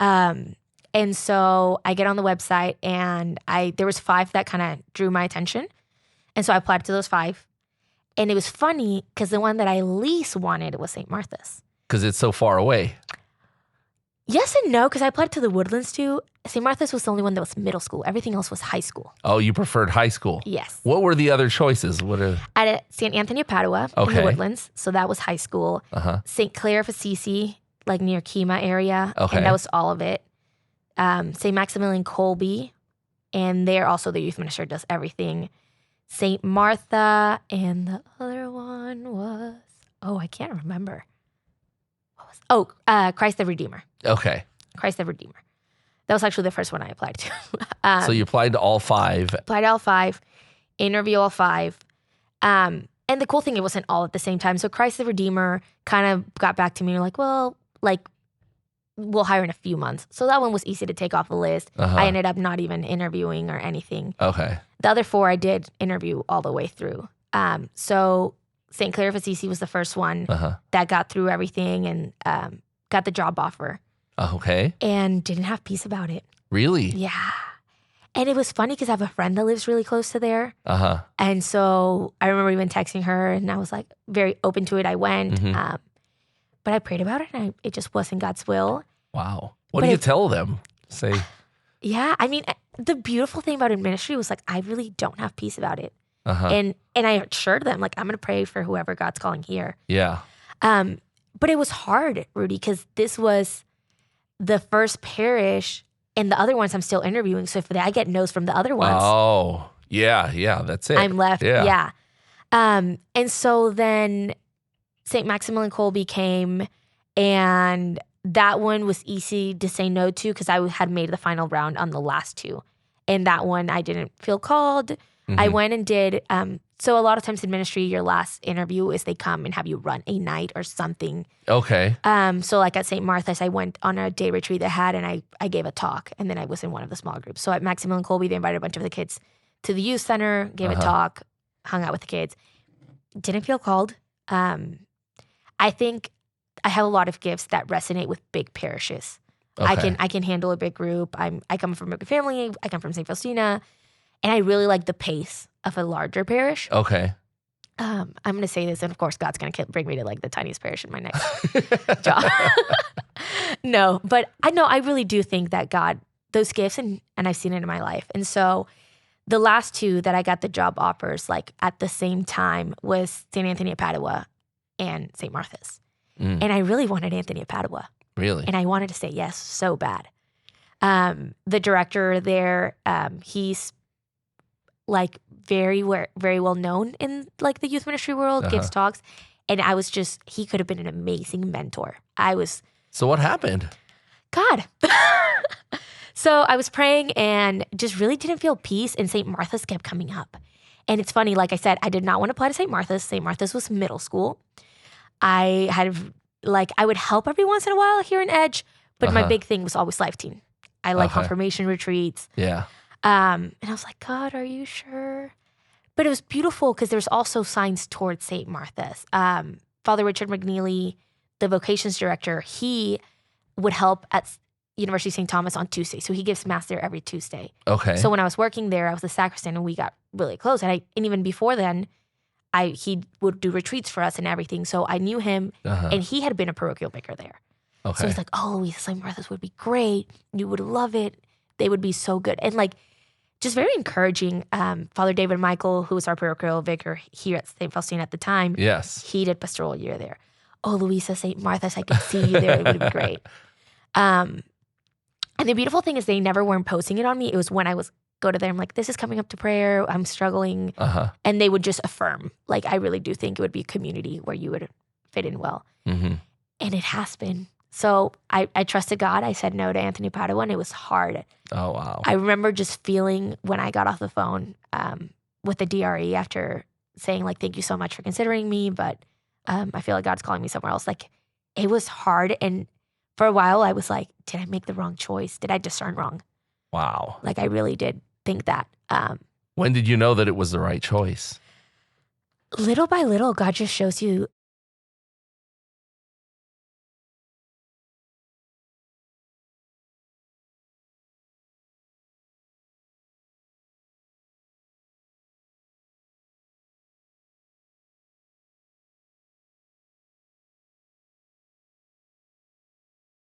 And so I get on the website, and there was 5 that kind of drew my attention. And so I applied to those 5. And it was funny because the one that I least wanted was St. Martha's. Because it's so far away. Yes and no, because I applied to the Woodlands too. St. Martha's was the only one that was middle school. Everything else was high school. Oh, you preferred high school? Yes. What were the other choices? At St. Anthony of Padua in the Woodlands. So that was high school. St. Clair of Assisi, like near Kima area. Okay. And that was all of it. St. Maximilian Kolbe. And there also the youth minister does everything. St. Martha. And the other one was, I can't remember. Christ the Redeemer. Okay. Christ the Redeemer. That was actually the first one I applied to. So you applied to all 5. Applied to all 5, interview all 5. And the cool thing, it wasn't all at the same time. So Christ the Redeemer kind of got back to me. Like, well, we'll hire in a few months. So that one was easy to take off the list. I ended up not even interviewing or anything. Okay. The other 4 I did interview all the way through. So St. Clair of Assisi was the first one that got through everything and got the job offer. Okay. And didn't have peace about it. Really? Yeah. And it was funny because I have a friend that lives really close to there. And so I remember even texting her, and I was like very open to it. I went. But I prayed about it, and it just wasn't God's will. Wow. What do you tell them? Say. Yeah. I mean, the beautiful thing about ministry was like, I really don't have peace about it. And I assured them, like, I'm going to pray for whoever God's calling here. Yeah. But it was hard, Rudy, because this was the first parish, and the other ones I'm still interviewing. So if I get no's from the other ones. Oh, yeah, that's it. I'm left, yeah. And so then St. Maximilian Kolbe came, and that one was easy to say no to because I had made the final round on the last 2. And that one I didn't feel called. I went and did, so a lot of times in ministry, your last interview is they come and have you run a night or something. Okay. So like at St. Martha's, I went on a day retreat they had, and I gave a talk, and then I was in one of the small groups. So at Maximilian Kolbe, they invited a bunch of the kids to the youth center, gave a talk, hung out with the kids. Didn't feel called. I think I have a lot of gifts that resonate with big parishes. Okay. I can handle a big group. I come from a big family. I come from St. Faustina. And I really like the pace of a larger parish. Okay. I'm going to say this, and of course, God's going to bring me to like the tiniest parish in my next job. No, but I really do think that God, those gifts, and I've seen it in my life. And so the last 2 that I got the job offers like at the same time was St. Anthony of Padua and St. Martha's. And I really wanted Anthony of Padua. Really? And I wanted to say yes so bad. The director there, he's like very well known in like the youth ministry world, gives talks. And he could have been an amazing mentor. So what happened? God. So I was praying and just really didn't feel peace, and St. Martha's kept coming up. And it's funny, like I said, I did not want to apply to St. Martha's. St. Martha's was middle school. I would help every once in a while here in Edge, but my big thing was always Life Teen. I like confirmation retreats. Yeah. And I was like, God, are you sure? But it was beautiful because there's also signs towards St. Martha's. Father Richard McNeely, the vocations director, he would help at University of St. Thomas on Tuesday. So he gives mass there every Tuesday. Okay. So when I was working there, I was the sacristan, and we got really close. And even before then, he would do retreats for us and everything. So I knew him, and he had been a parochial vicar there. Okay. So he's like, oh, Luisa, St. Martha's would be great. You would love it. They would be so good. And like, just very encouraging. Father David Michael, who was our parochial vicar here at St. Faustina at the time. Yes. He did pastoral year there. Oh, Luisa, St. Martha's, I could see you there. It would be great. And the beautiful thing is they never were imposing it on me. It was when I was go to them like, this is coming up to prayer. I'm struggling. And they would just affirm. Like, I really do think it would be a community where you would fit in well. And it has been. So I trusted God. I said no to Anthony Padua, and it was hard. Oh, wow. I remember just feeling when I got off the phone with the DRE after saying, like, thank you so much for considering me, but I feel like God's calling me somewhere else. Like, it was hard. And for a while, I was like, did I make the wrong choice? Did I discern wrong? Wow. Like, I really did think that. When did you know that it was the right choice? Little by little, God just shows you